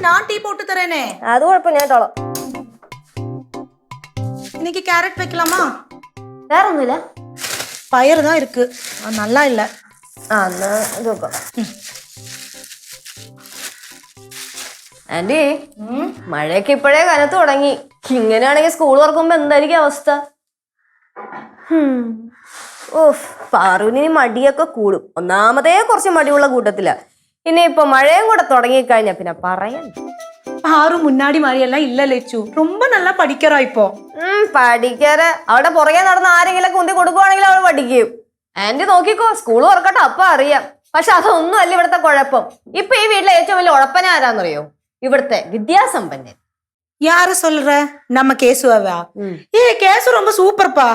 நான் டீ போட்டு தரேனே. அது குழப்பம், ഞാൻ ഇട്ടോളാം. இன்னைக்கு கேரட் வைக்கலாமா? வேற ஒண்ணுமில்ல, பயிர் தான் இருக்கு, நல்லா இல்ல. എന്നാ ഇത് വെക്കാം. ആന്റി, മഴയൊക്കെ ഇപ്പോഴേ കനത്ത് തുടങ്ങി. ഇങ്ങനെയാണെങ്കിൽ സ്കൂൾ തുറക്കുമ്പോ എന്തായിരിക്കും അവസ്ഥ? ഓഫ്, പാറുവിന് മടിയൊക്കെ കൂടും. ഒന്നാമതേ കുറച്ച് മടിയുള്ള കൂട്ടത്തില. ഇനിയിപ്പൊ മഴയും കൂടെ തുടങ്ങിക്കഴിഞ്ഞാ പിന്നെ പറയാൻ. പാറു മുന്നാടി മാറിയെല്ലാം ഇല്ല ലച്ചു, ரொம்ப நல்லா പഠിക്കറാ ഇപ്പോ. പഠിക്കാറ് അവിടെ പുറകെ നടന്ന് ആരെങ്കിലും കുന്തി കൊടുക്കുവാണെങ്കിൽ അവൾ പഠിക്കും. ആന്റി നോക്കിക്കോ, സ്കൂൾ തുറക്കട്ടെ അപ്പൊ അറിയാം. പക്ഷെ അതൊന്നും അല്ല ഇവിടുത്തെ കുഴപ്പം. ഇപ്പൊ ഈ വീട്ടിലെ ഏറ്റവും വലിയ ഉഴപ്പന ആരാന്നറിയോ? ഇവിടുത്തെ വിദ്യാസമ്പന്നൻ. யாரு சொல்ற? நம்ம கேசுவாவா? கேசு ரொம்ப சூப்பர்ப்பா.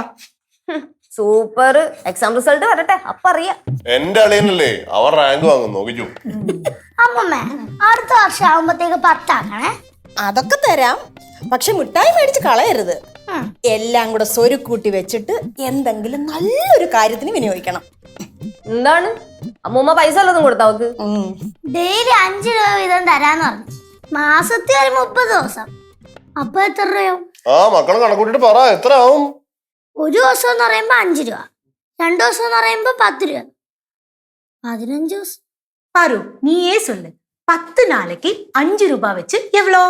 സൂപ്പർ. എക്സാം റിസൾട്ട് വരട്ടെ അപ്പൊ അറിയാം. എന്റെ അളിയനല്ലേ, അവർ റാങ്ക് വാങ്ങും, നോക്കിച്ചു. അമ്മമ്മ അടുത്ത വർഷം ആവുമ്പത്തേക്ക് 10 ആക്കണേ. അതൊക്കെ തരാം, പക്ഷെ മിഠായി മേടിച്ച് കളയരുത്. എല്ലാം കൂടെ സ്വരുക്കൂട്ടി വെച്ചിട്ട് എന്തെങ്കിലും നല്ലൊരു കാര്യത്തിന് വിനിയോഗിക്കണം. എന്താണ് അമ്മൂമ്മ പൈസ വല്ലതും കൊടുത്ത അവക്ക്? ഡെയിലി 5 രൂപ വീതം തരാന്ന് പറഞ്ഞു. മാസത്തിൽ ഒരു 30 ദിവസം. അപ്പൊ എത്ര രൂപയോ? ആ മക്കളെ കണക്കൂട്ടിട്ട് പറ, എത്ര ആവും? ഒരു ദിവസം എന്ന് പറയുമ്പോ 5 രൂപ, 2 ദിവസം എന്ന് പറയുമ്പോ 10 രൂപ, 15 ദിവസം. பாரு நீயே சொல்லு, 10 நாளைக்கு 5 ரூபாய் வச்சு எவ்வளோ?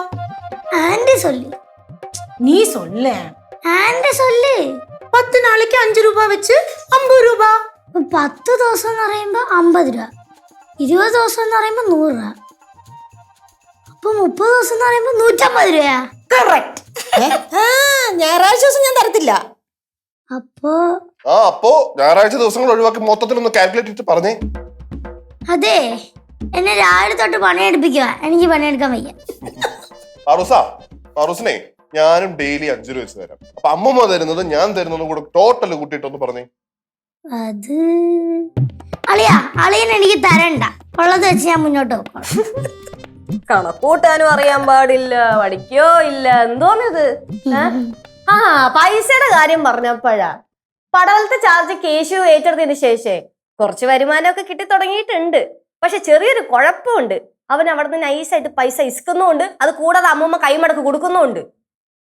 ആന്റി சொல்லு. நீ சொல்ல. ആന്റി சொல்லு. 10 நாளைக்கு 5 ரூபாய் வச்சு 50 ரூபாய். 10 ദിവസം എന്ന് പറയുമ്പോ 50 രൂപ, 20 ദിവസം എന്ന് പറയുമ്പോ 100 രൂപ, അപ്പൊ 30 ദിവസം എന്ന് പറയുമ്പോ 150 രൂപയാ. കറക്റ്റ്. ഞായറാഴ്ച ദിവസം ഞാൻ തരത്തില്ല. അപ്പോ ഞായറാഴ്ച ദിവസങ്ങൾ ഒഴിവാക്കി മൊത്തത്തിൽ ഒന്ന് കാൽക്കുലേറ്റ് ചെയ്തിട്ട് പറഞ്ഞേ. അതെ, എന്നെ രാവിലെ തൊട്ട് പണിയെടുപ്പിക്കുക, എനിക്ക് പണിയെടുക്കാൻ വയ്യ. പാറൂസിനെ ഞാനും ഡെയിലി 5 രൂപ വെച്ച് തരാം. അപ്പൊ അമ്മമ്മ തരുന്നത് ഞാൻ തരുന്നതും കൂടെ ടോട്ടൽ കൂട്ടിയിട്ടൊന്ന് പറഞ്ഞേ. അത് അളിയൻ എനിക്ക് തരണ്ട, ഉള്ളത് വെച്ച് ഞാൻ മുന്നോട്ട് പോകണം. കണക്കൂട്ടാനും അറിയാൻ പാടില്ല, പഠിക്കോ ഇല്ല, എന്തോന്നിത്? ആ പൈസയുടെ കാര്യം പറഞ്ഞപ്പോഴാ, പടവലത്തെ ചാർജ് കേശു ഏറ്റെടുത്തതിന് ശേഷം കുറച്ച് വരുമാനമൊക്കെ കിട്ടി തുടങ്ങിയിട്ടുണ്ട്. പക്ഷെ ചെറിയൊരു കുഴപ്പമുണ്ട്, അവൻ അവിടെ നിന്ന് നൈസായിട്ട് പൈസ ഇസ്കുന്നുണ്ട്, അത് കൂടാതെ അമ്മൂമ്മ കൈമടക്ക് കൊടുക്കുന്നുണ്ട്.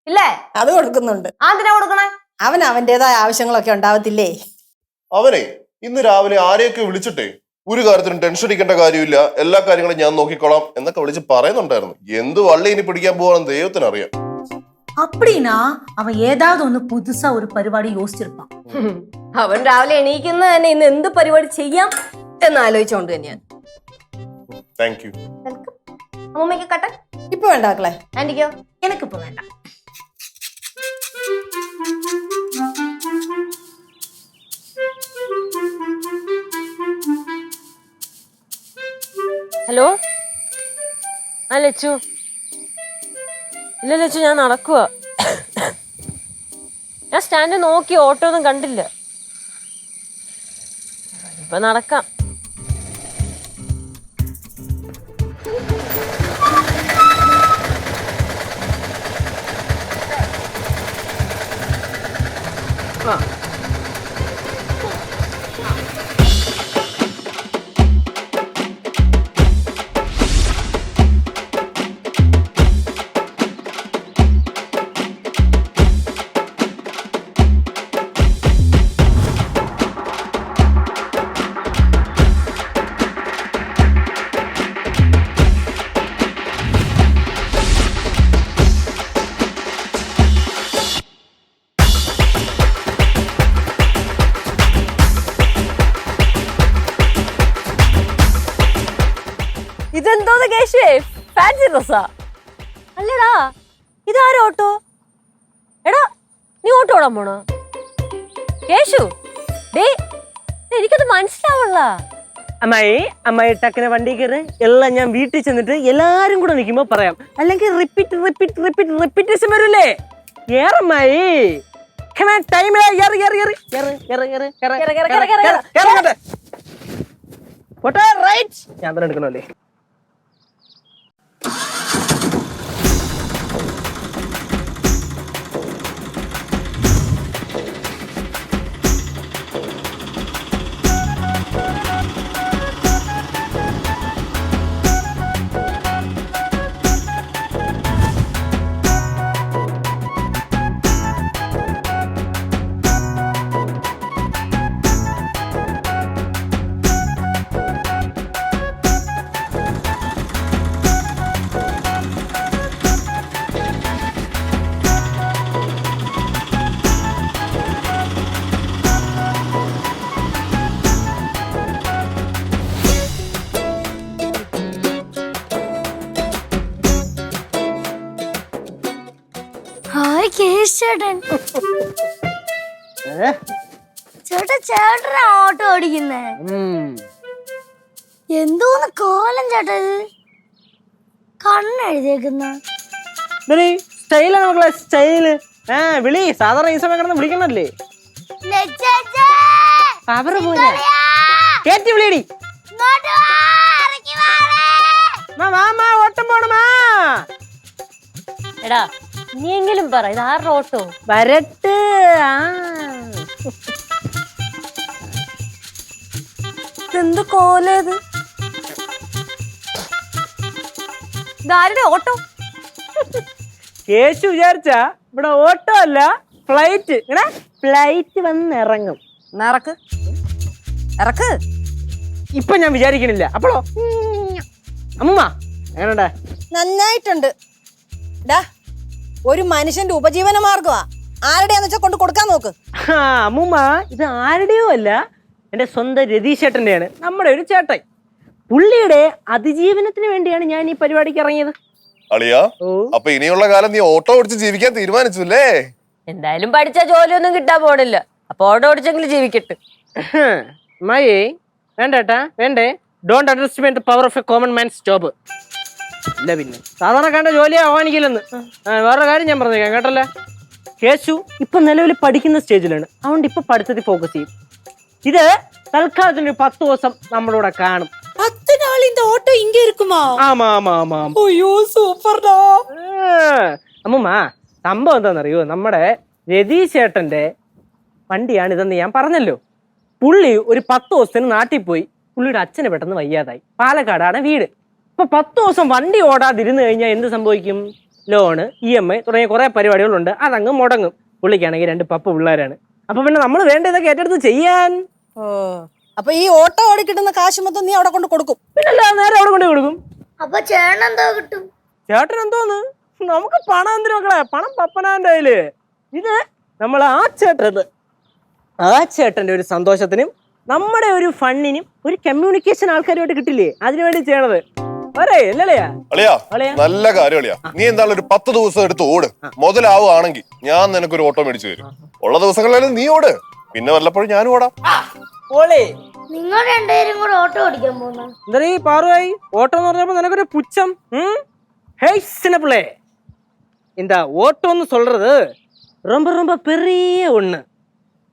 ഇല്ലേ? അത് കൊടുക്കുന്നുണ്ട്. എന്തിനാ കൊടുക്കണേ? അവൻ അവന്റേതായ ആവശ്യങ്ങളൊക്കെ ഉണ്ടാവത്തില്ലേ? അവനെ ഇന്ന് രാവിലെ ആരെയൊക്കെ വിളിച്ചിട്ടേ ഒരു കാര്യത്തിനും ടെൻഷൻ അടിക്കേണ്ട കാര്യമില്ല, എല്ലാ കാര്യങ്ങളും ഞാൻ നോക്കിക്കോളാം എന്നൊക്കെ വിളിച്ച് പറയുന്നുണ്ടായിരുന്നു. എന്ത് വള്ളി ഇനി പിടിക്കാൻ പോവാണെന്ന് ദൈവത്തിനറിയാം. அப்படின்னா அவன் ஏதாவது ஒண்ணு புதுசா ஒரு പരിപാടി യോജിച്ചിരുപ്പാൻ. അവൻ രാവിലെ എണീക്കുന്ന തന്നെ ഇന്ന് എന്ത് പരിപാടി ചെയ്യാം എന്ന് ആലോചിച്ചോണ്ട് തന്നെയാണ്. Thank you. അമ്മൂമ്മയ്ക്ക് കട്ടെ ഇപ്പൊ വേണ്ട മക്കളെ. ആന്റിക്കോ? எனக்கு இப்ப வேண்டாம். ഹലോ, ആ ലച്ചു. ഇല്ല ലച്ചു, ഞാൻ നടക്കുക. ഞാൻ സ്റ്റാൻഡ് നോക്കി, ഓട്ടോ ഒന്നും കണ്ടില്ല. ഇപ്പൊ നടക്കാം. ഇതെന്തോന്ന് കേശുവേ, ഫാൻസി ഡ്രസ്സാ? അല്ലടാ, ഇതാരോ ഓട്ടോ? എടാ, നീ ഓട്ടോ ഓടാൻ പോണോ? കേശു, ഡേ, എനിക്കത് മനസ്സിലാവല്ല. അമ്മായി ടക്കിനെ വണ്ടി കയറി എല്ലാം ഞാൻ വീട്ടിൽ ചെന്നിട്ട് എല്ലാരും കൂടെ നിൽക്കുമ്പോ പറയാം, അല്ലെങ്കിൽ റിപ്പീറ്റേഷൻ വരൂലേ? ഏറമ്മായി ഞാൻ തന്നെ എടുക്കണല്ലേ. ഹായ് കേശ് ചേട്ടൻ. ചേട്ടനാ ഓട്ടോ ഓടിക്കുന്നേ? എന്തോന്ന് കോലം ചേട്ടാ ഇത്, കണ്ണെഴുതിയേക്കുന്ന സ്റ്റൈലാണ് മക്കളെ, സ്റ്റൈല്. വിളി സാധാരണ ഈ സമയം കിടന്ന് വിളിക്കണല്ലേ. അവര് പോലെ കേറ്റി വിളിയടി. ഓട്ടം പോണമാ. എടാ നീ എങ്കിലും പറ, ഇത് ആരുടെ ഓട്ടോ? വരട്ട്. എന്ത് കോലേത്? ഇതാരുടെ ഓട്ടോ? കേശു വിചാരിച്ച ഇവിടെ ഓട്ടോ അല്ല, ഫ്ലൈറ്റ്. ഇങ്ങനെ ഫ്ലൈറ്റ് വന്ന് ഇറങ്ങും. ഇറക്ക് ഇറക്ക്. ഇപ്പൊ ഞാൻ വിചാരിക്കണില്ല. അപ്പോഴോ അമ്മ എങ്ങനെയുണ്ട്? നന്നായിട്ടുണ്ട്. ഡാ, ഒരു മനുഷ്യന്റെ ഉപജീവന മാർഗമാ. ആരുടെയാന്ന് വെച്ചാൽ കൊണ്ട് കൊടുക്കാൻ നോക്ക്. അമ്മൂമ്മ, ഇത് ആരുടെയോ അല്ല, എന്റെ സ്വന്തം രതീഷ് ചേട്ടന്റെയാണ്, നമ്മുടെ ഒരു ചേട്ടൻ. പുള്ളിയുടെ അതിജീവനത്തിന് വേണ്ടിയാണ് ഞാൻ ഈ പരിപാടിക്ക് ഇറങ്ങിയത്. അളിയാ, അപ്പൊ ഇനിയുള്ള കാലം നീ ഓട്ടോ ഓടിച്ച് ജീവിക്കാൻ തീരുമാനിച്ചു അല്ലേ? എന്തായാലും പഠിച്ച ജോലിയൊന്നും കിട്ടാൻ പോണില്ല, അപ്പൊ ഓട്ടോ ഓടിച്ചെങ്കിലും ജീവിക്കട്ടെ. മയേ വേണ്ടേട്ടാ, വേണ്ടേ. Don't underestimate the power of A common man's job. ഇല്ല പിന്നെ സാധാരണക്കാരന്റെ ജോലിയെ അവമാനിക്കില്ലെന്ന്. വേറൊരു കാര്യം ഞാൻ പറഞ്ഞേക്കാം കേട്ടല്ലേ. കേശു ഇപ്പൊ നിലവിൽ പഠിക്കുന്ന സ്റ്റേജിലാണ്, അതുകൊണ്ട് ഇപ്പൊ പഠിത്തത്തിൽ ഫോക്കസ് ചെയ്യും. ഇത് തൽക്കാലത്തിന് 10 ദിവസം നമ്മളൂടെ കാണും. 10 നാൾ இந்த ഓട്ടോ ഇങ്ങ இருக்குமா? ആമാ ആമാ ആമാ. അയ്യോ സൂപ്പർഡാ. അമ്മൂമ്മ, സംഭവം എന്താണെന്നറിയോ, നമ്മുടെ രതീഷ് ചേട്ടന്റെ വണ്ടിയാണ് ഇതെന്ന് ഞാൻ പറഞ്ഞല്ലോ. പുള്ളി ഒരു 10 ദിവസത്തിന് നാട്ടിൽ പോയി. പുള്ളിയുടെ അച്ഛന് പെട്ടെന്ന് വയ്യാതായി. പാലക്കാടാണ് വീട്. ഇപ്പൊ 10 ദിവസം വണ്ടി ഓടാതിരുന്നു കഴിഞ്ഞാൽ എന്ത് സംഭവിക്കും? ലോണ്, EMI തുടങ്ങിയ കുറെ പരിപാടികളുണ്ട്, അതങ്ങ് മുടങ്ങും. പുള്ളിക്കാണെങ്കിൽ 2 പപ്പ പിള്ളേരാണ്. അപ്പൊ പിന്നെ നമ്മൾ വേണ്ട ഇതൊക്കെ ഏറ്റെടുത്ത് ചെയ്യാൻ. അപ്പൊ ഈ ഓട്ടോ ഓടി കിട്ടുന്ന കാശ് മൊത്തം നീ അവിടെ കൊണ്ട് കൊടുക്കും? പിന്നല്ല, നേരെ അവിടെ കൊണ്ട് കൊടുക്കും. അപ്പൊ ചേട്ടൻ എന്തോ കിട്ടും? ചേട്ടൻ എന്തോന്ന്, നമുക്ക് പണം എന്തിനു മക്കളെ, പണം പപ്പനാന്റെ കയ്യില്. ഇത് നമ്മൾ ആ ചേട്ടന്റെ ഒരു സന്തോഷത്തിനും നമ്മുടെ ഒരു ഫണ്ടിനും ഒരു കമ്മ്യൂണിക്കേഷൻ ആൾക്കാരുമായിട്ട് കിട്ടില്ലേ, അതിനുവേണ്ടി ചെയ്യണത്. നല്ല കാര്യം അളിയാ. നീ എന്തായാലും ഒരു 10 ദിവസം എടുത്ത് ഓട്. മുതലാവുകയാണെങ്കിൽ ഞാൻ നിനക്കൊരു ഓട്ടോ മേടിച്ചു തരും. ഉള്ള ദിവസങ്ങളിലും നീ ഓട്, പിന്നെ വല്ലപ്പോഴും ഞാനും ഓടാം. നിങ്ങൾ രണ്ടുപേരും കൂടെ ഓട്ടോ ഓടിക്കാൻ പോകുന്ന എന്താ ഈ പാറുവായി? ഓട്ടോ എന്ന് പറഞ്ഞപ്പോ നിനക്കൊരു പുച്ഛം. പിള്ളേ, എന്താ ഓട്ടോന്ന് சொல்றது ரொம்ப ரொம்ப பெரிய ஒண்ணு.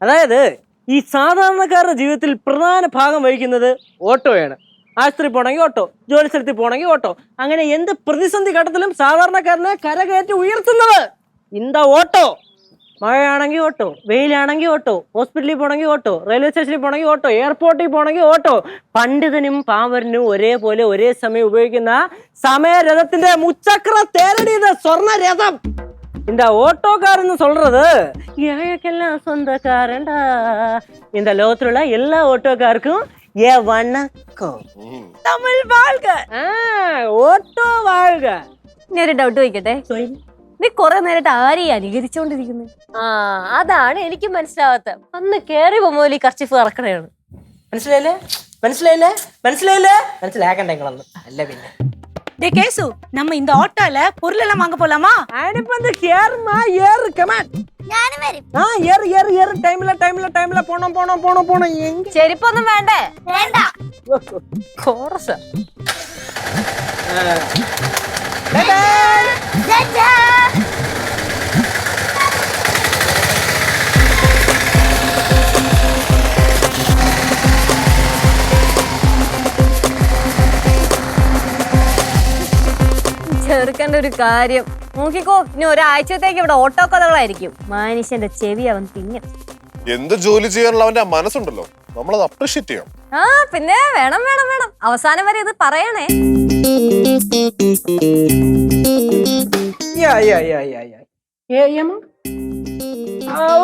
അതായത് ഈ സാധാരണക്കാരുടെ ജീവിതത്തിൽ പ്രധാന ഭാഗം വഹിക്കുന്നത് ഓട്ടോയാണ്. ആശുപത്രി പോകണമെങ്കിൽ ഓട്ടോ, ജോലി സ്ഥലത്തിൽ പോകണമെങ്കിൽ ഓട്ടോ, അങ്ങനെ എന്ത് പ്രതിസന്ധി ഘട്ടത്തിലും സാധാരണക്കാരനെ കരകയറ്റി ഉയർത്തുന്നത് എന്താ ഓട്ടോ. മഴയാണെങ്കിൽ ഓട്ടോ, വെയിലാണെങ്കിൽ ഓട്ടോ, ഹോസ്പിറ്റലിൽ പോകണമെങ്കിൽ ഓട്ടോ, റെയിൽവേ സ്റ്റേഷനിൽ പോകണമെങ്കിൽ ഓട്ടോ, എയർപോർട്ടിൽ പോകണമെങ്കിൽ ഓട്ടോ. പണ്ഡിതനും പാവരനും ഒരേപോലെ ഒരേ സമയം ഉപയോഗിക്കുന്ന സമയരഥത്തിന്റെ മുച്ചക്ര തേരടിയത് സ്വർണ്ണ രഥം. இந்த ஓட்டோக்காரன்னு சொல்றது ஏழைக்கெல்லாம் சொந்தக்காரன்டா. இந்த லோகத்துல உள்ள எல்லா ஓட்டோக்காருக்கும் ஏ வணக்கம். தமிழ் வாழ்க, ഓട്ടോ வாழ்க. ഞാൻ ഒരു ഡൗട്ട് ചോദിക്കട്ടെ, നീ കുറെ നേരമായിട്ട് ആരെയും അനുകരിച്ചോണ്ടിരിക്കുന്നത്? അതാണ് എനിക്ക് മനസ്സിലാവാത്ത. അന്ന് കേറി പോകുമ്പോൾ ഈ കർച്ചിഫ് ഇറക്കണയാണ്. മനസ്സിലായില്ലേ മനസ്സിലായില്ലേ മനസ്സിലായില്ലേ മനസ്സിലാക്കണ്ടേ നിങ്ങളൊന്നും അല്ല. പിന്നെ கேசு, நம்ம இந்த ஆட்டோல பொருள் எல்லாம் வாங்க போலாமா? ചെരുപ്പൊന്നും വേണ്ടേ? വേണ്ട. കോറസ് ചെറുക്കൻ്റെ ഒരു കാര്യം നോക്കിക്കോ, ഇനി ഒരാഴ്ചത്തേക്ക് ഇവിടെ ഓട്ടോ കഥകളായിരിക്കും. മനുഷ്യന്റെ ചെവി അവൻ തിന്നും. എന്ത് ജോലി ചെയ്യാനുള്ള അവന്റെ മനസ്സുണ്ടല്ലോ, നമ്മളത് അപ്രീഷിയേറ്റ് ചെയ്യണം. പിന്നെ വേണം വേണം വേണം, അവസാനം വരെ ഇത് പറയണേ.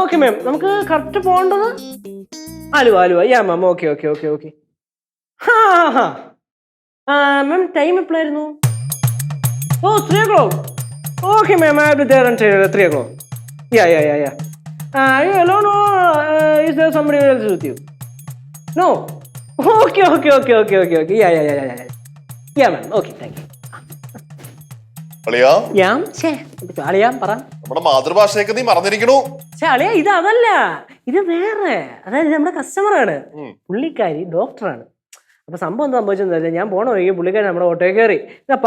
ഓക്കെ മാം, നമുക്ക് കറക്റ്റ് പോകേണ്ടത് ആലുവ. യാ മാം, okay okay okay okay. Ma'am time എപ്പോഴായിരുന്നു? 3 o'clock. Okay, ma'am, I'll be there until 3 o'clock. Yeah. Are you alone or is there somebody else with you? No. Okay. Yeah. Yeah, ma'am. Okay, thank you. അളിയാ അളിയാ പറ. നമ്മുടെ മാതൃഭാഷയൊക്കെ നീ മറന്നിരിക്കണു. അളിയാ ഇത് അതല്ല, ഇത് വേറെ. അതായത് നമ്മുടെ കസ്റ്റമറാണ്, പുള്ളിക്കാരി ഡോക്ടറാണ്. അപ്പൊ സംഭവം എന്താ സംഭവിച്ചെന്ന് ഞാൻ പോണ വഴിക്ക് പുള്ളിക്കാരി നമ്മുടെ ഓട്ടോയിൽ കയറി.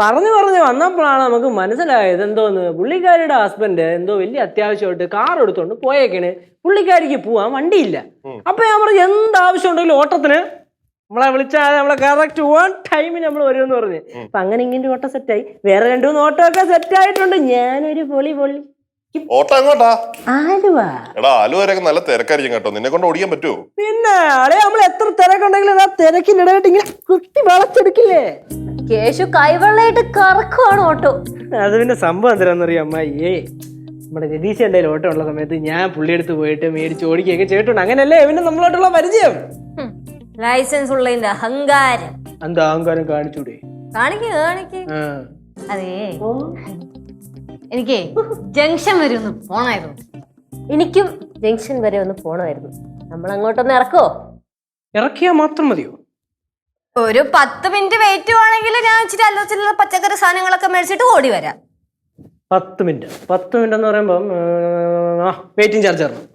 പറഞ്ഞു വന്നപ്പോഴാണ് നമുക്ക് മനസ്സിലായത് എന്തോന്ന്, പുള്ളിക്കാരിയുടെ ഹസ്ബൻഡ് എന്തോ വലിയ അത്യാവശ്യമായിട്ട് കാർ എടുത്തോണ്ട് പോയേക്കാണ്. പുള്ളിക്കാരിക്ക് പോവാൻ വണ്ടിയില്ല. അപ്പൊ ഞാൻ പറഞ്ഞു എന്താവശ്യം ഉണ്ടെങ്കിലും ഓട്ടത്തിന് നമ്മളെ വിളിച്ചാൽ നമ്മളെ കറക്റ്റ് 1 ടൈമിന് നമ്മൾ വരുമെന്ന് പറഞ്ഞു. അപ്പൊ അങ്ങനെ ഇങ്ങനെ ഓട്ടോ സെറ്റായി. വേറെ 2-3 ഓട്ടോ ഒക്കെ സെറ്റ് ആയിട്ടുണ്ട്. ഞാനൊരു പൊളി ഓട്ടോ എങ്ങോട്ടാ? ആലുവ. എടാ ആലുവ വരെയൊക്കെ നല്ല തിരക്കായിരിക്കും കേട്ടോ, നിന്നെ കൊണ്ട് ഓടിക്കാൻ പറ്റുമോ? പിന്നെ അളെ നമ്മൾ എത്ര തിരക്കുണ്ടെങ്കിലും ആ തിരക്കിനിടയിട്ട് ഇങ്ങനെ കുട്ടി വളച്ചെടുക്കില്ലേ. കേശു കൈവെള്ളയിട്ട് കറക്കുവാണ് ഓട്ടോ. അത് പിന്നെ സംഭവം എന്തിനാന്നറിയാം അമ്മായി, നമ്മുടെ രതീശ് എൻ്റെ ഓട്ടോ ഉള്ള സമയത്ത് ഞാൻ പുള്ളിയെടുത്ത് പോയിട്ട് മേടിച്ച് ഓടിക്കുകയൊക്കെ ചെയ്തിട്ടുണ്ട്. അങ്ങനെയല്ലേ പിന്നെ നമ്മളോട്ടുള്ള പരിചയം. ലൈസൻസ് ഉള്ളതിന്റെ അഹങ്കാരം. എന്താ അഹങ്കാരം കാണിച്ചൂടെ? കാണിക്ക്. അതേ എനിക്ക് ജംഗ്ഷൻ വരെ ഒന്ന് പോണായിരുന്നു. എനിക്കും ജംഗ്ഷൻ വരെ ഒന്ന് പോണമായിരുന്നു. നമ്മൾ അങ്ങോട്ടൊന്ന് ഇറക്കോ? ഇറക്കിയാൽ മാത്രം മതിയോ? ഒരു 10 മിനിറ്റ് വെയിറ്റ് ആണെങ്കിൽ ഞാൻ ഇച്ചിരി അല്ലറ പച്ചക്കറി സാധനങ്ങളൊക്കെ മേടിച്ചിട്ട് ഓടി വരാം. 10 മിനിറ്റ് എന്ന് പറയുമ്പം വെയിറ്റിംഗ് ചാർജ് തരണം.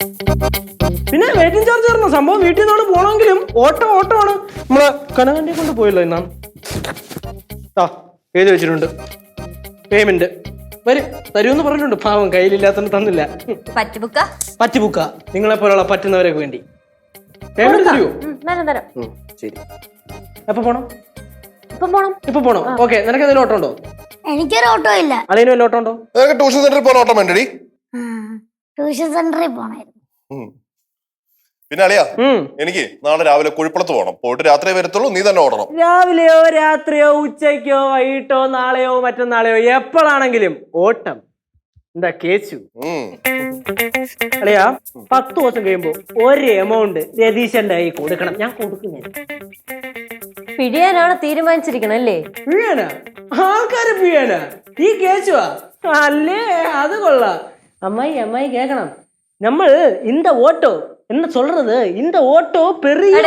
പിന്നെ വെയിറ്റിംഗ് ചാർജ് തരണം. സംഭവം വീട്ടിൽ നിന്നാണ് പോകണമെങ്കിലും ഓട്ടോ ആണ്. നമ്മളെ കനകന്റെ കൊണ്ട് പോയല്ലോ ഇന്നാ. എഴുതി വെച്ചിട്ടുണ്ട് പേയ്മെന്റ് വരും തരുമെന്ന് പറഞ്ഞിട്ടുണ്ട്. പാവം കയ്യിലില്ലാത്തത് തന്നില്ല. പറ്റുബുക്ക നിങ്ങളെ പോലുള്ള പറ്റുന്നവരൊക്കെ വേണ്ടി പേയ്മെന്റ് തരുമോ? ശരി. എപ്പോ പോണം? ഇപ്പൊ പോണം. ഓക്കെ. നിനക്ക് എന്തെങ്കിലും ഓട്ടോ ഉണ്ടോ? എനിക്കൊരു ഓട്ടോ ഇല്ല. അതിന് വല്ല ഓട്ടോ ഉണ്ടോ? ട്യൂഷൻ സെന്ററിൽ പോകാൻ ഓട്ടോ വേണ്ടടി. ട്യൂഷൻ സെന്ററിൽ പോണായിരുന്നു. പിന്നെ അളിയാ എനിക്ക് നാളെ രാവിലെ കുഴിപ്പുളത്ത് പോകണം. പോയിട്ട് രാത്രി വരത്തുള്ളൂ, നീ തന്നെ ഓടണം. രാവിലെയോ രാത്രിയോ ഉച്ചയ്ക്കോ വൈകിട്ടോ നാളെയോ മറ്റന്നാളെയോ എപ്പോഴാണെങ്കിലും ഓട്ടം. എന്താ കേച്ചു? അളിയാ 10 ദിവസം കഴിയുമ്പോ ഒരു എമൗണ്ട് രതീശന്റെ കൈ കൊടുക്കണം. ഞാൻ കൊടുക്കുന്നില്ല. പിടിയാനാണ് തീരുമാനിച്ചിരിക്കണം അല്ലേ? പിഴിയാനാ? ആൾക്കാരെ പിഴിയാനാ? ഈ കേച്ചുവാ? അല്ലേ, അത് കൊള്ളാം. അമ്മായി കേക്കണം. നമ്മൾ இந்த ഓട്ടോ എന്ന് சொல்றது இந்த ഓട്ടോ പെരിയ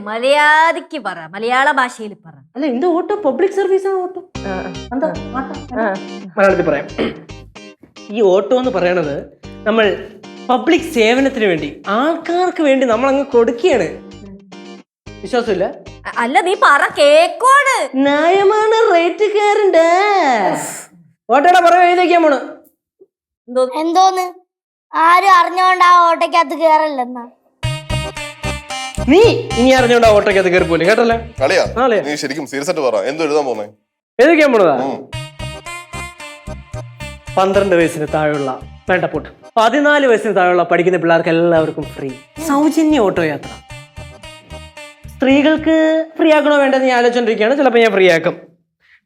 മലയാളിക്ക് പറ, മലയാള ഭാഷയിൽ പറ. അല്ല, இந்த ഓട്ടോ പബ്ലിക് സർവീസ് ആണ്. ഓട്ടോ മലയാളത്തിൽ പറയാം. ഈ ഓട്ടോ എന്ന് പറയണത് നമ്മൾ പബ്ലിക് സേവനത്തിന് വേണ്ടി, ആൾക്കാർക്ക് വേണ്ടി നമ്മൾ അങ്ങ് കൊടുക്കുകയാണ്. വിശ്വാസമില്ല? അല്ല, നീ പറ, കേക്കോണ്. ന്യായമാണ്, റേറ്റ് കയറുണ്ട്. ഓട്ടോയുടെ പുറകെ എഴുതിക്കാൻ പോണ്. എന്തോന്ന്? ആരും അറിഞ്ഞോണ്ട് ആ ഓട്ടോക്കകത്ത് കേറല്ലെന്നാ. നീ ഇനി അറിഞ്ഞോണ്ട് ആ ഓട്ടോക്കകത്ത് കയറി പോലെ കേട്ടല്ലേ? അളിയാ നീ ശരിക്കും സീരിയസ് ആയിട്ട് പറ, എന്തോ എഴുതാൻ പോന്നെ? എഴുതിക്കാൻ പോണതാ 12 വയസ്സിന് താഴെയുള്ള, വേണ്ട പോട്ട്, 14 വയസ്സിന് താഴെയുള്ള പഠിക്കുന്ന പിള്ളേർക്ക് എല്ലാവർക്കും ഫ്രീ സൗജന്യ ഓട്ടോ യാത്ര. സ്ത്രീകൾക്ക് ഫ്രീ ആക്കണോ വേണ്ടെന്ന് ഞാൻ ആലോചിച്ചോണ്ടിരിക്കുകയാണ്. ചിലപ്പോൾ ഞാൻ ഫ്രീ ആക്കും.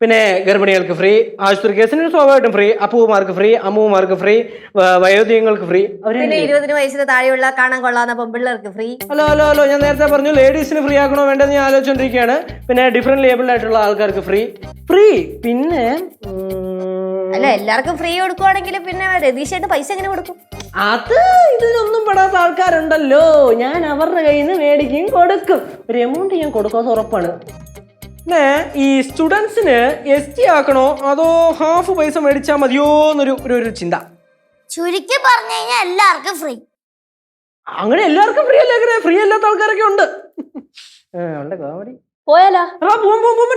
പിന്നെ ഗർഭിണികൾക്ക് ഫ്രീ, ആശുപത്രി കേസിന് സ്വാഭാവികമായിട്ടും ഫ്രീ, അപ്പൂമാർക്ക് ഫ്രീ, അമ്മൂമാർക്ക് ഫ്രീ, വയോധികങ്ങൾക്ക് ഫ്രീ. 20 വയസ്സിന് താഴെയുള്ള കാണാൻ കൊള്ളാവുന്ന പെൺപിള്ളേർക്ക് ഫ്രീ. ഹലോ, ഞാൻ നേരത്തെ പറഞ്ഞു ലേഡീസിന് ഫ്രീ ആക്കണോ വേണ്ടെന്ന് ഞാൻ ആലോചിച്ചോണ്ടിരിക്കുകയാണ്. പിന്നെ ഡിഫറെന്റ് ലേബിൾഡ് ആയിട്ടുള്ള ആൾക്കാർക്ക് ഫ്രീ. പിന്നെ അല്ല, എല്ലാവർക്കും ഫ്രീ കൊടുക്കുവാണെങ്കിൽ പിന്നെ രതീഷായിട്ട് പൈസ എങ്ങനെ കൊടുക്കും? അത് ഇതിനൊന്നും പെടാത്ത ആൾക്കാരുണ്ടല്ലോ, ഞാൻ അവരുടെ കയ്യിൽ നിന്ന് മേടിക്കും, കൊടുക്കും. ഒരു എമൗണ്ട് ഞാൻ കൊടുക്കാതെ ഉറപ്പാണ്. പിന്നെ ഈ സ്റ്റുഡൻസിന് ST ആക്കണോ അതോ ഹാഫ് പൈസ മേടിച്ചാൽ മതിയോ എന്നൊരു ചിന്ത. ചുരുക്കി പറഞ്ഞു കഴിഞ്ഞാൽ എല്ലാവർക്കും ഫ്രീ. അങ്ങനെ എല്ലാവർക്കും ഫ്രീ അല്ലേ? ഫ്രീ അല്ലാത്ത ആൾക്കാരൊക്കെ ഉണ്ട്. കോമഡി പോയാലോ?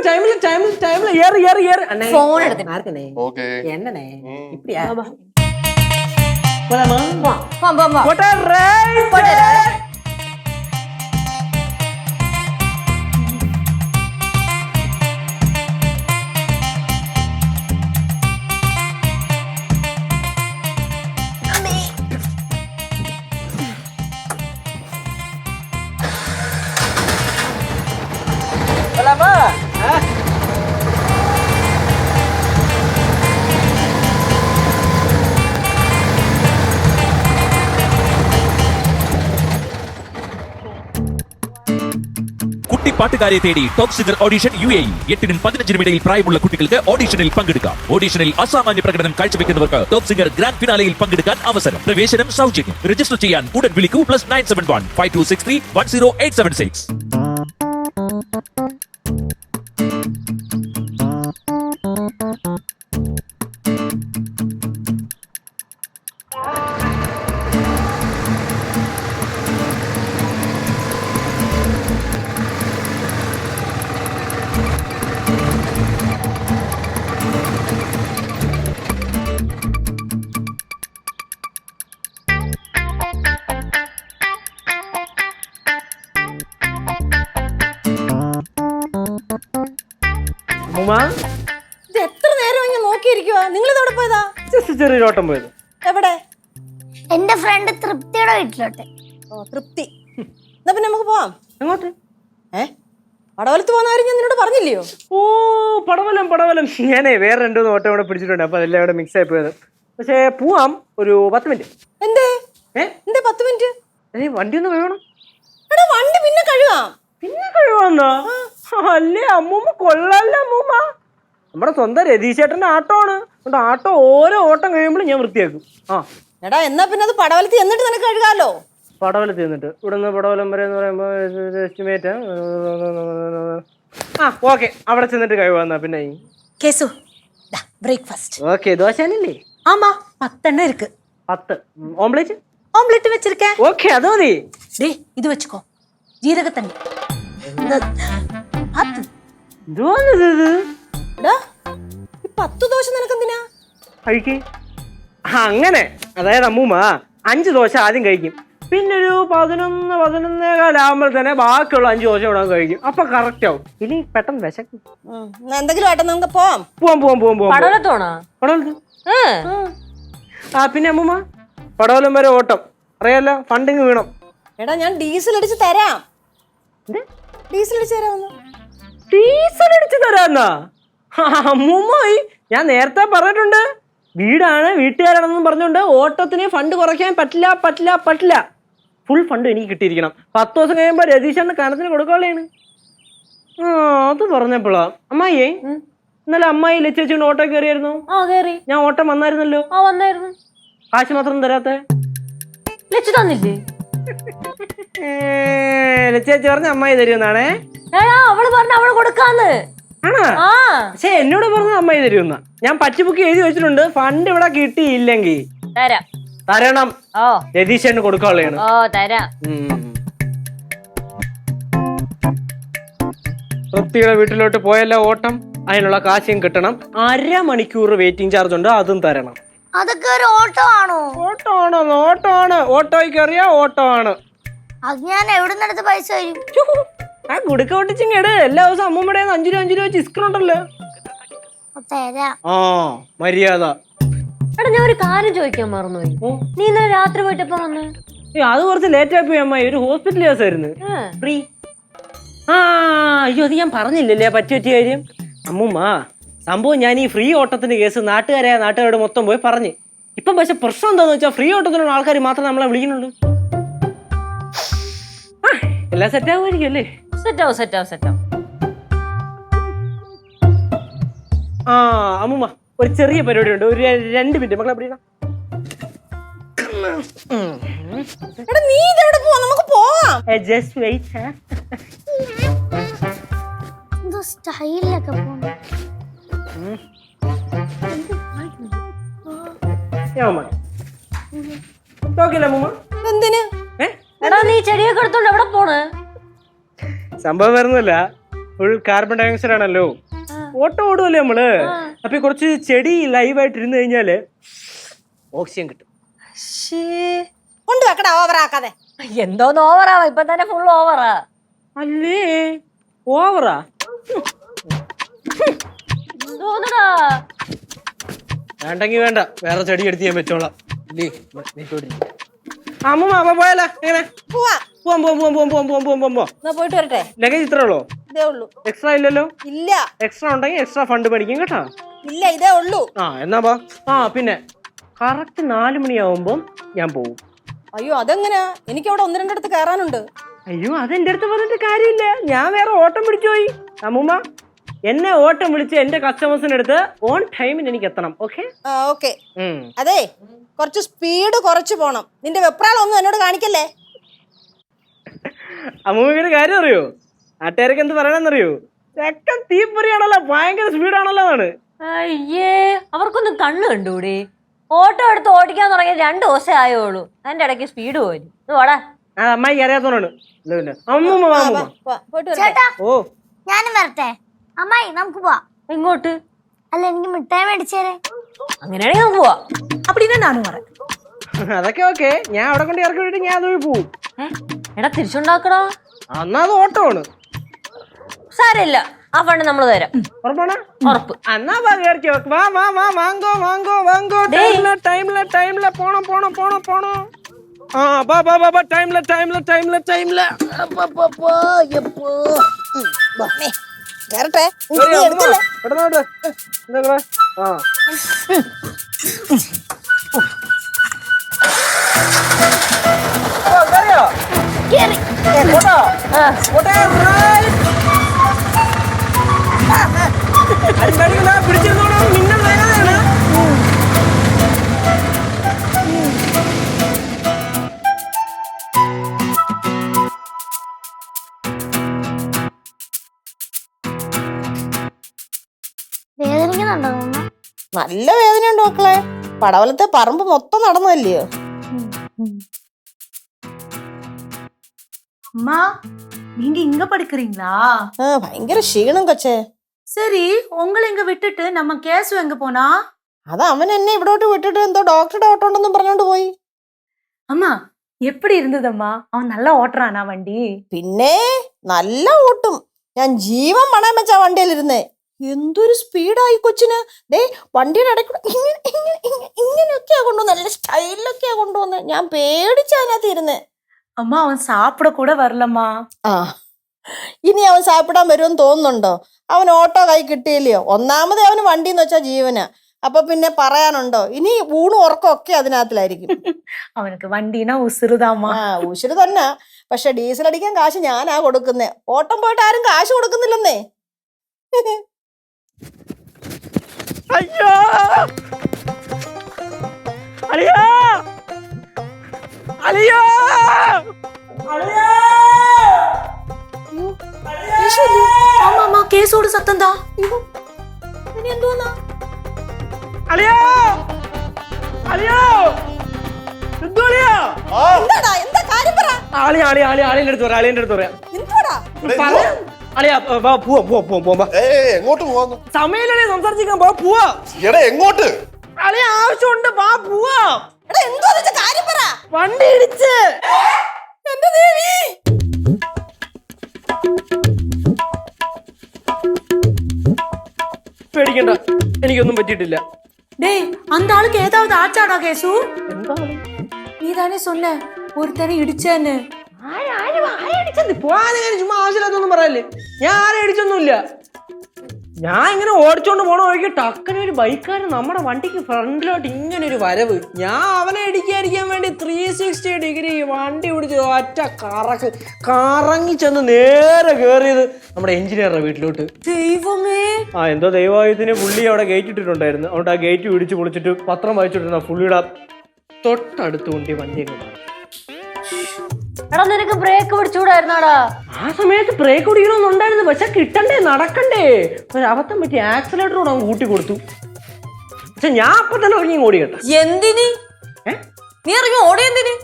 ടൈമില് ഏറി ഫോൺ എടുത്ത് എന്നണേ പാട്ടുകാരെ തേടി ടോപ്പ് സിംഗർ ഓഡിഷൻ UAE. 8-നും 15-നും ഇടയിൽ പ്രായമുള്ള കുട്ടികൾക്ക് ഓഡിഷനിൽ പങ്കെടുക്കാം. ഓഡിഷനിൽ അസാമാന്യ പ്രകടനം കാഴ്ചവെക്കുന്നവർക്ക് ടോപ്പ് സിംഗർ ഗ്രാൻഡ് ഫിനാലയിൽ പങ്കെടുക്കാൻ അവസരം. പ്രവേശനം സൗജന്യം. രജിസ്റ്റർ ചെയ്യാൻ ഉടൻ വിളിക്കൂ +971 5263 10876. അമ്മൂമ്മ ഇത് എത്ര നേരം ഇങ്ങനെ നോക്കിയിരിക്കുവാ? നിങ്ങൾ ഇതോടെ പോയതാ? ജസ്റ്റ് ചെറിയൊരു ഓട്ടം പോയത്. എവിടെ? എന്റെ ഫ്രണ്ട് തൃപ്തിയുടെ വീട്ടിലോട്ട്. ഓ, തൃപ്തി. എന്നാ പിന്നെ നമുക്ക് പോവാം. എങ്ങോട്ട്? പടവലത്ത് പോകുന്ന കാര്യം ഞാൻ നിന്നോട് പറഞ്ഞില്ലയോ? ഓ, പടവലം. ഞാനേ വേറെ 2-3 ഓട്ടം ഇവിടെ പിടിച്ചിട്ടുണ്ട്. അപ്പൊ അതെല്ലാം ഇവിടെ മിക്സ് ആയി പോയത്. പക്ഷേ പോവാം, ഒരു 10 മിനിറ്റ്. എന്തേ 10 മിനിറ്റ്? വണ്ടി ഒന്ന് കഴുകണം. എടാ വണ്ടി പിന്നെ കഴുകാം. പിന്നെ കഴുകാന്നാ? അല്ലേ അമ്മൂമ്മ കൊള്ളാല്ല അമ്മൂമ്മ. നമ്മുടെ സ്വന്തം രതീശേട്ടന്റെ ആട്ടോണ്. ആട്ടോ ഓരോ ഓട്ടം കഴിയുമ്പോഴും ഞാൻ വൃത്തിയാക്കും. എടാ എന്നാ പിന്നെ അത് പടവലത്ത് എന്നിട്ട് നിനക്ക് കഴുകാലോ. പടവലത്ത് ചെന്നിട്ട് ഇവിടുന്ന് പടവലം വരെ എന്ന് പറയുമ്പോ എസ്റ്റിമേറ്റ്. ഓക്കെ, അവിടെ ചെന്നിട്ട് കഴിവാന്നാ പിന്നെ. கேசு பிரேக்ஃபாஸ்ட். ഓക്കെ, ദോശാനല്ലേ? ஆமா 10 எண்ணெய் இருக்கு. 10 ഓംപ്ലേറ്റ്. ஆம்லெட் வச்சிருக்கேன். ഓക്കെ, അത് മതി. டேய் இது வச்சுக்கோ, ஜீரக தண்ணி. பாத்து എന്തോന്നത്? എടാ ഈ 10 ദോശ നിനക്ക് എന്തിനാ? കഴിക്കേ. അങ്ങനെ, അതായത് അമ്മൂമ്മ 5 ദോശ ആദ്യം കഴിക്കും, പിന്നെ ഒരു 11-11:15 ആകുമ്പോൾ തന്നെ ബാക്കിയുള്ള 5 ദോശ ഇവിടെ കഴിക്കും. അപ്പൊ കറക്റ്റ് ആവും. ഇനി പെട്ടെന്ന് വിശക്കും. എന്തെങ്കിലും ആട്ടെ, നമുക്ക് പോവാം. പോവാം. പടവലത്തോണോ? പടവലത്ത്. പിന്നെ അമ്മൂമ്മ പടവലം വരെ ഓട്ടം അറിയാലോ, ഫണ്ടിങ് വീണം. എടാ ഞാൻ ഡീസൽ അടിച്ച് തരാം. ഡീസൽ അടിച്ച് തരാമെന്ന്. ഡീസൽ അടിച്ച് തരാന്നാ? അമ്മൂമ്മ ഞാൻ നേരത്തെ പറഞ്ഞിട്ടുണ്ട്, വീടാണ് വീട്ടുകാരാണെന്നും പറഞ്ഞുകൊണ്ട് ഓട്ടത്തിന് ഫണ്ട് കുറയ്ക്കാൻ പറ്റില്ല. ഫുൾ ഫണ്ട് എനിക്ക് കിട്ടിയിരിക്കണം. 10 ദിവസം കഴിയുമ്പോ രതീശന്റെ കണത്തിന് കൊടുക്കാനുള്ളതാണ്. അത് പറഞ്ഞപ്പോളാ അമ്മായിയേ, ഇന്നലെ അമ്മായി ലച്ചേച്ചിയുടെ ഓട്ടോ കയറിയായിരുന്നു. കേറി. ഞാൻ ഓട്ടം വന്നായിരുന്നല്ലോ. വന്നായിരുന്നു. കാശ് മാത്രം തരാത്തെ? ലച്ചു തന്നില്ലേ? ലച്ചേച്ചി പറഞ്ഞ അമ്മായി തരുമെന്നാണേ. അവള് പറഞ്ഞ അവള് കൊടുക്കാന്ന്. ആണോ? പക്ഷെ എന്നോട് പറഞ്ഞ അമ്മായി തരുമെന്ന. ഞാൻ പച്ചബുക്ക് എഴുതി വെച്ചിട്ടുണ്ട്. ഫണ്ട് ഇവിടെ കിട്ടിയില്ലെങ്കിൽ തരണം. രതീശന് കൊടുക്കാനുള്ളതാണ്. തരാം. തൃപ്തിയുടെ വീട്ടിലോട്ട് പോയല്ല ഓട്ടം, അതിനുള്ള കാശും കിട്ടണം. 1/2 മണിക്കൂർ വെയിറ്റിംഗ് ചാർജ് ഉണ്ട്, അതും തരണം. അതൊക്കെ ഒരു ഓട്ടോ ആണോ? ഓട്ടോ ആണ്. ഓട്ടോയ്ക്ക് അറിയാം, ഓട്ടോ ആണ്. അത് ഞാൻ എവിടെ നിന്നെടുത്ത് പൈസ തരും? ആ കുടുക്ക പൊട്ടിച്ചിങ്ങട്. എല്ലാ ദിവസവും അമ്മൂമ്മയുടെ 5 രൂപ വെച്ച് ഇസ്കറുണ്ടല്ലോ. മര്യാദ. എടാ ഞാൻ ഒരു കാര്യം ചോദിക്കാൻ മറന്നുപോയി. നീ ഇന്നലെ രാത്രി പോയിട്ടപ്പോ വന്ന്? അത് കുറച്ച് ലേറ്റ് ആയി പോയി അമ്മായി. ഒരു ഹോസ്പിറ്റൽ കേസ് ആയിരുന്നു. ഫ്രീ. അയ്യോ, അത് ഞാൻ പറഞ്ഞില്ലല്ലേ പറ്റിയ കാര്യം. അമ്മൂമ്മ സംഭവം ഞാൻ ഈ ഫ്രീ ഓട്ടത്തിന്റെ കേസ് നാട്ടുകാരോട് മൊത്തം പോയി പറഞ്ഞ്. ഇപ്പം പക്ഷെ പ്രശ്നം എന്താന്ന് വെച്ചാൽ ഫ്രീ ഓട്ടത്തിനുള്ള ആൾക്കാർ മാത്രം നമ്മളെ വിളിക്കുന്നുള്ളൂ. എല്ലാം സെറ്റ് ആവുമായിരിക്കും അല്ലേ? സെറ്റാവും. അമ്മൂമ്മ ഒരു ചെറിയ പരിപാടി ഉണ്ട്. ഒരു 2 മിനിറ്റ് മക്കളെ പിടിക്കണം. എടാ നീ ഇതെവിടെ പോവാ? നമുക്ക് പോവാം. Just wait. എന്തോ സ്റ്റൈലൊക്കെ പോണു. എന്തിന്? എടാ നീ ചെടിയൊക്കെ എടുത്തോണ്ട് എവിടെ പോണ്? സംഭവം വരുന്നില്ല, ഫുൾ കാർബൺ ഡയോക്സൈഡ് ആണല്ലോ. ഓട്ടോ ഓടുമല്ലേ നമ്മള്. അപ്പൊ കുറച്ച് ചെടി ലൈവായിട്ട് ഇരുന്ന് കഴിഞ്ഞാല് ഓക്സിജൻ കിട്ടും. കൊണ്ടുവെക്കടാ, ഓവറാക്കാതെ. എന്തോന്ന് ഓവറാ? ഇപ്പൊ തന്നെ ഫുൾ ഓവറാ. അല്ലേ? ഓവറാ? വേണ്ടെങ്കി വേണ്ട, വേറെ ചെടി എടുത്ത് ഞാൻ വെച്ചോളാം. അമ്മൂമ്മ അപ്പൊ പോയാലോ? എങ്ങനെ പോവാം? പോയിട്ട് വരട്ടെ. ലഗേജ് ഇത്രേ ഉള്ളൂ? ഇതേ ഉള്ളൂ. എക്സ്ട്രാ ഇല്ലല്ലോ? ഇല്ല. എക്സ്ട്രാ ഉണ്ടെങ്കിൽ എക്സ്ട്രാ ഫണ്ട് മേടിക്കും കേട്ടോ. ഇല്ല, ഇതേ ഉള്ളൂ. എന്നാ പിന്നെ കറക്റ്റ് 4 മണിയാവുമ്പോ ഞാൻ പോവും. അയ്യോ അതെങ്ങനെയാ? എനിക്ക് അവിടെ 1-2 അടുത്ത് കയറാനുണ്ട്. അയ്യോ അതെന്റെ അടുത്ത് പറഞ്ഞിട്ട് കാര്യമില്ല, ഞാൻ വേറെ ഓട്ടം പിടിച്ചു പോയി. അമ്മൂമ്മ എന്നെ ഓട്ടം വിളിച്ച് എന്റെ കസ്റ്റമേഴ്സിന്റെ അടുത്ത് ഓൺ ടൈമിന് എനിക്ക് എത്തണം. ഓക്കെ? അതെ, കുറച്ച് സ്പീഡ് കുറച്ച് പോണം. നിന്റെ വെപ്രാളൊന്നും എന്നോട് കാണിക്കല്ലേ. അമ്മൂമ്മക്കൊരു കാര്യം അറിയോ? നാട്ടുകാരൊക്കെ എന്ത് പറയണമെന്നറിയോ? ചെക്കൻ തീപ്പൊരിയാണല്ലോ, ഭയങ്കര സ്പീഡാണല്ലോ എന്നാണ്. അയ്യേ, അവർക്കൊന്നും കണ്ണ് കണ്ടൂടെ? ഓട്ടോ എടുത്ത് ഓടിക്കാൻ തുടങ്ങിയ 2 ദിവസമേ ആയോളൂ, അതിന്റെ ഇടയ്ക്ക് സ്പീഡ് പോയി. അമ്മായി അറിയാത്തോണ്ടാണ്. ചേട്ടാ ഞാനും വരട്ടെ? അമ്മായി നമുക്ക് പോവാം. എങ്ങോട്ട്? അല്ല എനിക്ക് മിഠായി മേടിച്ചേരെ. അങ്ങനെയാണെങ്കിൽ നമുക്ക് പോവാം. அப்படின்னா நானும் வரேன். അതൊക്കെ ഓക്കെ, ഞാൻ അവിടെ കൊണ്ട് ഇറക്കി വിട്ടിട്ട് ഞാൻ അതുവഴി പോവും. എടാ തിരിച്ചുണ്ടാക്കടാ. എന്നാ അത് ഓട്ടോ ആണ്. സാരമില്ല, ആ ഫണ്ട് നമ്മൾ തരാം. ഉറപ്പാണ്? ഉറപ്പ്. എന്നാ വാ കേറിക്കോ. വാ വാ വാ വാങ്ങോ വാങ്ങോ വാങ്ങോ. ടൈമില്ല പോണോ. ആ ബാ ടൈമില്ല. കേറട്ടെ പെട്ടെന്നോട്ട്. എന്താ ആ പിടിച്ചിരുന്നോളൂ. മിന്നൽ വേഗതയാണ്. വേദനിക്കുന്നുണ്ടോ അമ്മ? നല്ല വേദനയുണ്ട് മക്കളെ. പടവലത്തെ പറമ്പ് മൊത്തം നടന്നല്ലയോ. அம்மா நீங்க இங்க படிக்கிறீங்களா? ഭയങ്കര ക്ഷീണം കൊച്ചേ. சரி, உங்களை இங்க விட்டுட்டு நம்ம கேசு எங்க போனா? അത് അവൻ എന്നെ ഇവിടോട്ട് വിട്ടിട്ട് എന്തോ ഡോക്ടറുടെ ഓട്ടം ഉണ്ടെന്നും പറഞ്ഞോണ്ട് പോയി. அம்மா எப்படி இருந்ததம்மா? அவன் நல்லா ஓட்டுறானா வண்டி? പിന്നെ നല്ല ഓട്ടും. ഞാൻ ജീവൻ പണയം വെച്ചാ വണ്ടിയിലിരുന്നേ. എന്തൊരു സ്പീഡായി കൊച്ചിന്. ദേ വണ്ടിയുടെ ഇടയ്ക്കൂടെ ഇങ്ങനെയൊക്കെയാ കൊണ്ടുവന്ന്, നല്ല സ്റ്റൈലിലൊക്കെയാ കൊണ്ടുവന്ന്. ഞാൻ പേടിച്ച അതിനകത്ത് ഇരുന്നേ. அம்மா அவன் சாப்பிட கூட வரலம்மா. ആ ഇനി അവൻ സാപ്പിടാൻ വരുമെന്ന് തോന്നുന്നുണ്ടോ? അവൻ ഓട്ടോ കൈ കിട്ടിയില്ലയോ. ഒന്നാമത് അവന് വണ്ടി എന്ന് വെച്ചാൽ ജീവനാ. അപ്പൊ പിന്നെ പറയാനുണ്ടോ? ഇനി ഊണും ഉറക്കം ഒക്കെ അതിനകത്തിലായിരിക്കും. அவனுக்கு வண்டினா உசுறுதாம்மா. ആ ഉശിര് തന്നെ. പക്ഷെ ഡീസൽ അടിക്കാൻ കാശ് ഞാനാ കൊടുക്കുന്നേ. ഓട്ടം പോയിട്ട് ആരും കാശ് കൊടുക്കുന്നില്ലെന്നേ. അയ്യോ അളിയാ അളിയാ അളിയാ. ஆமாம்மா கேஸோட சத்தம் தான். ഇനി എന്തോന്നാ? അളിയാ അളിയാ എന്തോ അളിയാ. എന്താടാ? എന്താ കാര്യം പറ. ആളിയുടെ അടുത്ത് പറയാം. എന്താടാ? അളിയാ പോവാ. എങ്ങോട്ട് പോവാന്ന്? സമയല്ലേ സംസാരിച്ചിരിക്കാൻ പോവാ. എടാ എങ്ങോട്ട്? അളിയ ആവശ്യമുണ്ട് പോവാ. എടാ എന്തോ കാര്യം പറ. വണ്ടി ഇടിച്ച്. എന്റെ ദേവി. പേടിക്കണ്ട, എനിക്കൊന്നും പറ്റിയിട്ടില്ല. டேய் அந்த ஆளுக்கு ஏதாவது ஆச்சாடா கேசு? എന്താ நீ தானே சொன்ன ஒருத்தனை இடிச்சேன்னு. ചുമ്മാ ആവശ്യമില്ലാത്തൊന്നും പറയല്ലേ. ഞാൻ ആരെ അടിച്ചൊന്നുമില്ല. ഞാൻ ഇങ്ങനെ ഓടിച്ചോണ്ട് പോണ വഴിക്ക് ടക്കനെ ഒരു ബൈക്കാരൻ നമ്മുടെ വണ്ടിക്ക് ഫ്രണ്ടിലോട്ട് ഇങ്ങനെ ഒരു വരവ്. ഞാൻ അവനെ ഇടിക്കാതിരിക്കാൻ വേണ്ടി 360 ഡിഗ്രി വണ്ടി പിടിച്ച് ഒറ്റ കറങ്ങി ചെന്ന് നേരെ കയറിയത് നമ്മുടെ എഞ്ചിനീയറുടെ വീട്ടിലോട്ട്. ദൈവമേ. എന്തോ ദൈവത്തിന് പുള്ളി അവിടെ ഗേറ്റ് ഇട്ടിട്ടുണ്ടായിരുന്നു. അതുകൊണ്ട് ആ ഗേറ്റ് പിടിച്ച് പൊളിച്ചിട്ട് പത്രം വായിച്ചിട്ടിരുന്ന പുള്ളിയുടെ തൊട്ടടുത്ത് കൊണ്ട് വണ്ടി എടാ നിനക്ക് ബ്രേക്ക് പിടിച്ചുകൂടായിരുന്നാടാ? ആ സമയത്ത് ബ്രേക്ക് പിടിക്കണമെന്നുണ്ടായിരുന്നു. പക്ഷെ കിട്ടണ്ടേ, നടക്കണ്ടേ. ഒരു അബദ്ധം പറ്റി ആക്സിലേറ്റർ കൂടെ അങ്ങ് കൂട്ടി കൊടുത്തു. പക്ഷെ ഞാൻ അപ്പൊ തന്നെ ഇറങ്ങി ഓടി കേട്ടോ. എന്തിന് നീ ഇറങ്ങി ഓടിയെന്തിന്?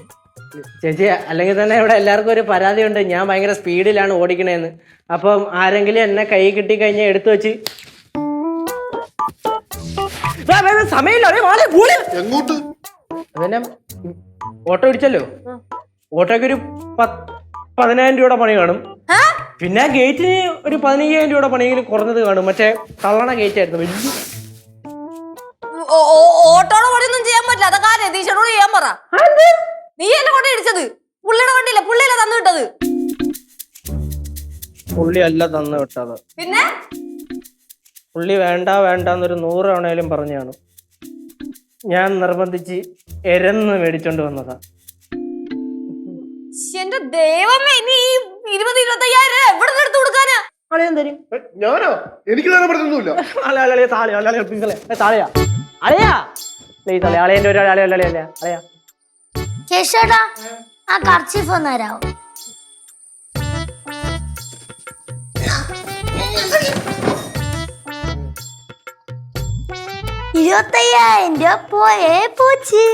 ചേച്ചി, അല്ലെങ്കിൽ തന്നെ ഇവിടെ എല്ലാവർക്കും ഒരു പരാതി ഉണ്ട്, ഞാൻ ഭയങ്കര സ്പീഡിലാണ് ഓടിക്കണേന്ന്. അപ്പം ആരെങ്കിലും എന്നെ കൈ കിട്ടി കഴിഞ്ഞാൽ എടുത്തു വെച്ച് സമയമില്ല. എങ്ങോട്ട്? അതന്നെ ഓട്ടോ ഇടിച്ചല്ലോ. ഓട്ടോക്ക് ഒരു 10,000 രൂപയുടെ പണി കാണും. പിന്നെ ഗേറ്റിന് ഒരു 15,000 രൂപയുടെ പണിയെങ്കിലും കുറഞ്ഞത് കാണും. മറ്റേ തള്ളണ ഗേറ്റ് ആയിരുന്നു വലിയ. ഓട്ടോടെ പണിയൊന്നും ചെയ്യാൻ പറ്റില്ല. അതൊക്കെ രതീശനോട് ചെയ്യാൻ പറ. നീ അല്ലേ കൊണ്ട് ഇടിച്ചത്? പുള്ളിയുടെ വണ്ടിയില്ല, പുള്ളിയല്ലേ തന്നു വിട്ടത്. പുള്ളി അല്ല തന്നു വിട്ടത്. പിന്നെ പുള്ളി വേണ്ടെന്നൊരു 100 തവണയിലും പറഞ്ഞാണ്. ഞാൻ നിർബന്ധിച്ച് എരന്ന് മേടിച്ചോണ്ട് വന്നതാ. എന്റെ ദൈവമേ, നീ 20-25,000 എവിടെ നിന്ന് എടുത്തു കൊടുക്കാനാ? അളിയൻ തരും. ഞാനോ? എനിക്ക് തന്നെ പറ്റുന്നില്ല. കേശോടാ ആ കർച്ചീഫ് ഒന്ന് തരാമോ? $25,000 പോയേ പോച്ച്.